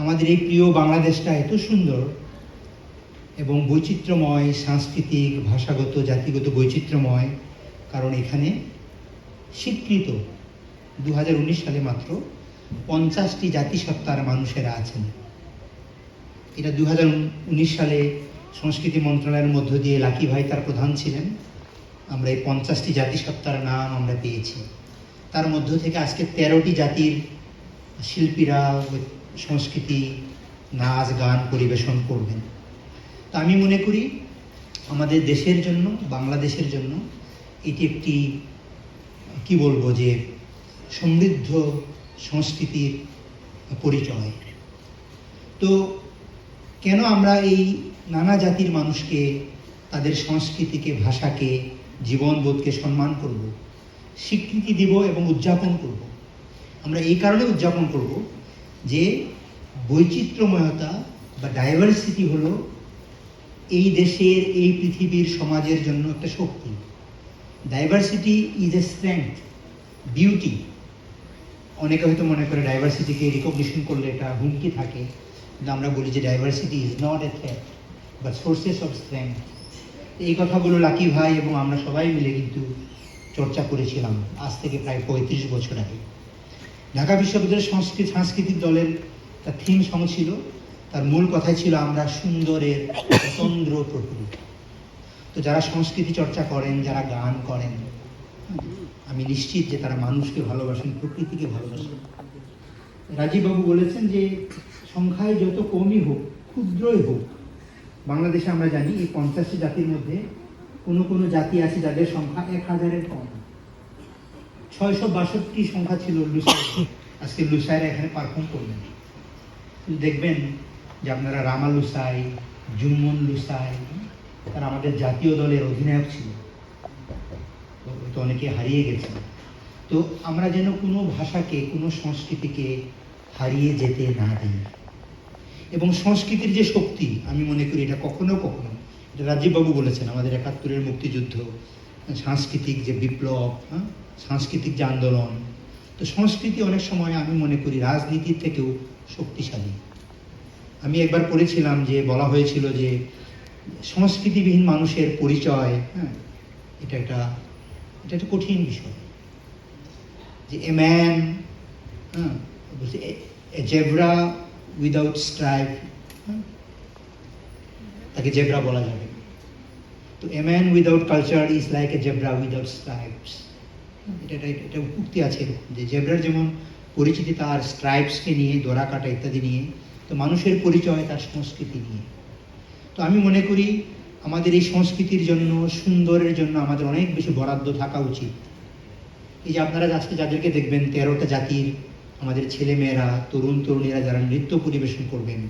আমাদের এই প্রিয় বাংলাদেশটা এত সুন্দর এবং বৈচিত্র্যময়, সাংস্কৃতিক, ভাষাগত, জাতিগত বৈচিত্র্যময়, কারণ এখানে স্বীকৃত 2019 সালে মাত্র 50টি জাতিসত্তার মানুষেরা আছেন। এটা 2019 সালে সংস্কৃতি মন্ত্রণালয়ের মধ্য দিয়ে লাকি ভাই তার প্রধান ছিলেন। আমরা এই 50টি জাতিসত্তার নাম আমরা পেয়েছি। তার মধ্য থেকে আজকে 13টি জাতির শিল্পীরা সংস্কৃতি, নাচ, গান পরিবেশন করবেন। তা আমি মনে করি আমাদের দেশের জন্য, বাংলাদেশের জন্য এটি একটি কি বলবো যে সমৃদ্ধ সংস্কৃতির পরিচয়। তো কেন আমরা এই নানা জাতির মানুষকে, তাদের সংস্কৃতিকে, ভাষাকে, জীবনবোধকে সম্মান করব, স্বীকৃতি দিব এবং উদযাপন করব? আমরা এই কারণে উদযাপন করব যে বৈচিত্র্যময়তা বা ডাইভার্সিটি হলো এই দেশের, এই পৃথিবীর, সমাজের জন্য একটা শক্তি। Diversity is a strength, beauty. অনেকে হয়তো মনে করে ডাইভার্সিটিকে রিকগনিশন করলে এটা হুমকি থাকে, কিন্তু আমরা বলি যে diversity is not a threat but sources of strength. এই কথাগুলো লাকি ভাই এবং আমরা সবাই মিলে কিন্তু চর্চা করেছিলাম আজ থেকে প্রায় 35 বছর আগে। ঢাকা বিশ্ববিদ্যালয়ের সাংস্কৃতিক দলের তার থিম সং ছিল, তার মূল কথাই ছিল আমরা সুন্দরের স্বতন্ত্র প্রকৃতি। তো যারা সংস্কৃতি চর্চা করেন, যারা গান করেন, আমি নিশ্চিত যে তারা মানুষকে ভালোবাসেন, প্রকৃতিকে ভালোবাসেন। রাজীববাবু বলেছেন যে সংখ্যায় যত কমই হোক, ক্ষুদ্রই হোক, বাংলাদেশে আমরা জানি এই 50টি জাতির মধ্যে কোনো জাতি আছে যাদের সংখ্যা 1000-এর কম। 662 সংখ্যা ছিল লুসাই। আজকে লুসাইরা এখানে পারফর্ম করবেন। দেখবেন যে আপনারা রামা লুসাই, জুম্মন লুসাই, তারা আমাদের জাতীয় দলের অধিনায়ক ছিল, তো অনেকে হারিয়ে গেছে। তো আমরা যেন কোনো ভাষাকে, কোনো সংস্কৃতিকে হারিয়ে যেতে না দিই। এবং সংস্কৃতির যে শক্তি, আমি মনে করি এটা কখনো কখনো, এটা রাজীববাবু বলেছেন, আমাদের 71-এর মুক্তিযুদ্ধ, সাংস্কৃতিক যে বিপ্লব, সাংস্কৃতিক যে আন্দোলন, তো সংস্কৃতি অনেক সময় আমি মনে করি রাজনীতির থেকেও শক্তিশালী। আমি একবার পড়েছিলাম যে বলা হয়েছিল যে সংস্কৃতিবিহীন মানুষের পরিচয়, এটা একটা কঠিন বিষয়। যে a man, A zebra without stripe, তাকে জেব্রা বলা যাবে। তো a man without culture is like A zebra without stripes. এটা উক্তি আছে যে জেব্রার যেমন পরিচিতি তার স্ট্রাইপসকে নিয়ে, দড়া কাটা ইত্যাদি নিয়ে, তো মানুষের পরিচয় তার সংস্কৃতি নিয়ে। তো আমি মনে করি আমাদের এই সংস্কৃতির জন্য, সুন্দরের জন্য আমাদের অনেক বেশি বরাদ্দ থাকা উচিত। এই যে আপনারা আজকে যাদেরকে দেখবেন, 13টা জাতির আমাদের ছেলেমেয়েরা, তরুণ তরুণীরা যারা নৃত্য পরিবেশন করবেন,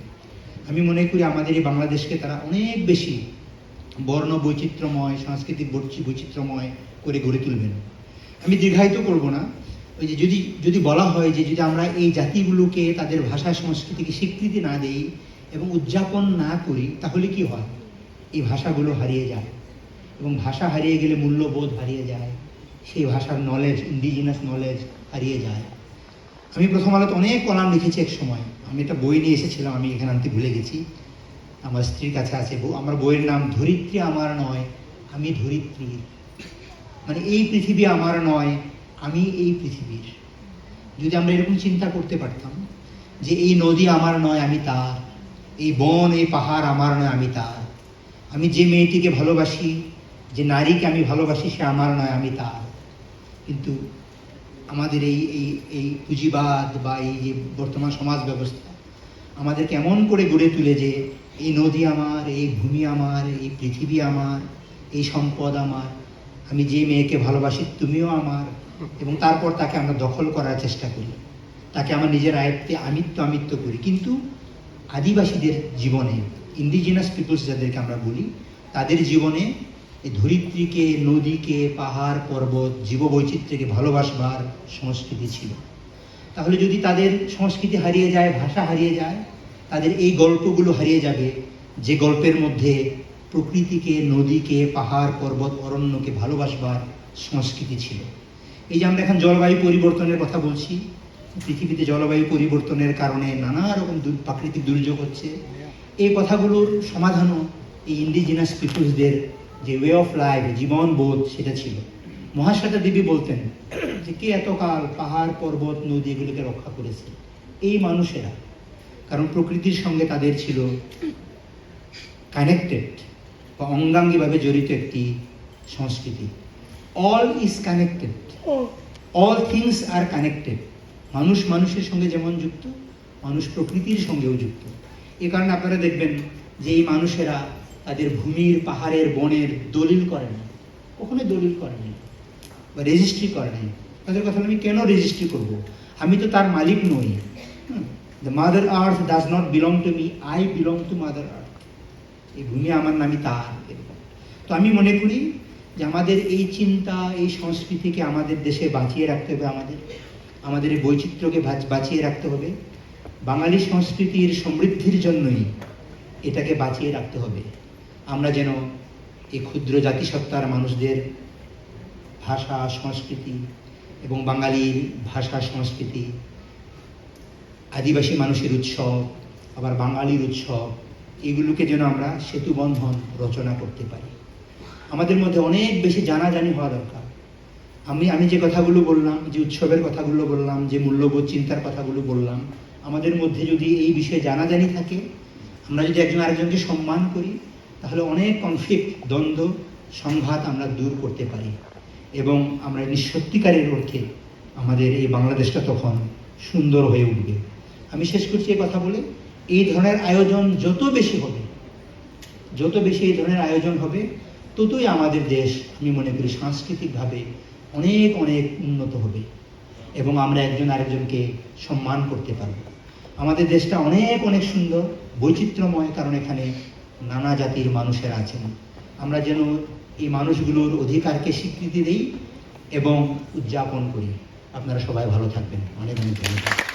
আমি মনে করি আমাদের এই বাংলাদেশকে তারা অনেক বেশি বর্ণ বৈচিত্র্যময়, সাংস্কৃতিক বৈচিত্র্যময় করে গড়ে তুলবেন। আমি দীর্ঘায়িত করব না। ওই যে যদি বলা হয় যে যদি আমরা এই জাতিগুলোকে, তাদের ভাষা সংস্কৃতিকে স্বীকৃতি না দেই এবং উদযাপন না করি, তাহলে কি হয়? এই ভাষাগুলো হারিয়ে যায়, এবং ভাষা হারিয়ে গেলে মূল্যবোধ হারিয়ে যায়, সেই ভাষার নলেজ, ইন্ডিজিনাস নলেজ হারিয়ে যায়। আমি প্রথম আলোতে অনেক কলাম লিখেছি এক সময়। আমি একটা বই নিয়ে এসেছিলাম, আমি এখানে আনতে ভুলে গেছি, আমার স্ত্রীর কাছে আছে। আমার বইয়ের নাম ধরিত্রী আমার নয়, আমি ধরিত্রীর। মানে এই পৃথিবী আমার নয়, আমি এই পৃথিবীর। যদি আমরা এরকম চিন্তা করতে পারতাম যে এই নদী আমার নয়, আমি তার, এই বন, এই পাহাড় আমার নয়, আমি তার, আমি যে মেয়েটিকে ভালোবাসি, যে নারীকে আমি ভালোবাসি, সে আমার নয়, আমি তার। কিন্তু আমাদের এই পুঁজিবাদ বা এই যে বর্তমান সমাজ ব্যবস্থা আমাদের কেমন করে গড়ে তুলে যে এই নদী আমার, এই ভূমি আমার, এই পৃথিবী আমার, এই সম্পদ আমার, আমি যে মেয়েকে ভালোবাসি তুমিও আমার, এবং তারপর তাকে আমরা দখল করার চেষ্টা করি, তাকে আমার নিজের আয়ত্তে আমিত্ব করি। কিন্তু আদিবাসীদের জীবনে, ইন্ডিজিনাস পিপলস যাদেরকে আমরা বলি, তাদের জীবনে এই ধরিত্রীকে, নদীকে, পাহাড় পর্বত, জীববৈচিত্র্যকে ভালোবাসবার সংস্কৃতি ছিল। তাহলে যদি তাদের সংস্কৃতি হারিয়ে যায়, ভাষা হারিয়ে যায়, তাদের এই গল্পগুলো হারিয়ে যাবে, যে গল্পের মধ্যে প্রকৃতিকে, নদীকে, পাহাড় পর্বত, অরণ্যকে ভালোবাসবার সংস্কৃতি ছিল। এই যে আমরা এখন জলবায়ু পরিবর্তনের কথা বলছি, পৃথিবীতে জলবায়ু পরিবর্তনের কারণে নানা রকম প্রাকৃতিক দুর্যোগ হচ্ছে, এই কথাগুলোর সমাধানও এই ইন্ডিজিনাস পিপুলসদের যে ওয়ে অফ লাইফ, জীবন বোধ, সেটা ছিল। মহাশ্বেতা দেবী বলতেন যে কে এতকাল পাহাড় পর্বত নদী এগুলোকে রক্ষা করেছে? এই মানুষেরা। কারণ প্রকৃতির সঙ্গে তাদের ছিল কানেক্টেড বা অঙ্গাঙ্গিভাবে জড়িত একটি সংস্কৃতি। All is connected, all things are connected. মানুষ মানুষের সঙ্গে যেমন যুক্ত, মানুষ প্রকৃতির সঙ্গেও যুক্ত। এ কারণে আপনারা দেখবেন যে এই মানুষেরা তাদের ভূমির, পাহাড়ের, বনের দলিল করে না, কখনোই দলিল করে না বা রেজিস্ট্রি করে নাই। তাদের কথা আমি কেন রেজিস্ট্রি করব? আমি তো তার মালিক নই। The mother earth does not belong to me, I belong to mother earth. এই ভূমি আমার নামই তার, এরকম। তো আমি মনে করি যে আমাদের এই চিন্তা, এই সংস্কৃতিকে আমাদের দেশে বাঁচিয়ে রাখতে হবে, আমাদের এই বৈচিত্র্যকে বাঁচিয়ে রাখতে হবে। বাঙালি সংস্কৃতির সমৃদ্ধির জন্যই এটাকে বাঁচিয়ে রাখতে হবে। আমরা যেন এই ক্ষুদ্র জাতিসত্তার মানুষদের ভাষা, সংস্কৃতি এবং বাঙালির ভাষা, সংস্কৃতি, আদিবাসী মানুষের উৎসব, আবার বাঙালির উৎসব, এগুলোকে যেন আমরা সেতুবন্ধন রচনা করতে পারি। আমাদের মধ্যে অনেক বেশি জানাজানি হওয়া দরকার। আমি যে কথাগুলো বললাম, যে উৎসবের কথাগুলো বললাম, যে মূল্যবোধ চিন্তার কথাগুলো বললাম, আমাদের মধ্যে যদি এই বিষয়ে জানাজানি থাকে, আমরা যদি একজন আরেকজনকে সম্মান করি, তাহলে অনেক কনফ্লিক্ট, দ্বন্দ্ব, সংঘাত আমরা দূর করতে পারি এবং আমরা সত্যিকারের অর্থে আমাদের এই বাংলাদেশটা তখন সুন্দর হয়ে উঠবে। আমি শেষ করছি এই কথা বলে, এই ধরনের আয়োজন যত বেশি হবে, যত বেশি এই ধরনের আয়োজন হবে, ততই আমাদের দেশ, আমি মনে করি, সাংস্কৃতিকভাবে অনেক অনেক উন্নত হবে এবং আমরা একজন আরেকজনকে সম্মান করতে পারব। আমাদের দেশটা অনেক অনেক সুন্দর, বৈচিত্র্যময়, কারণ এখানে নানা জাতির মানুষেরা আছেন। আমরা যেন এই মানুষগুলোর অধিকারকে স্বীকৃতি দিই এবং উদযাপন করি। আপনারা সবাই ভালো থাকবেন। অনেক অনেক ধন্যবাদ।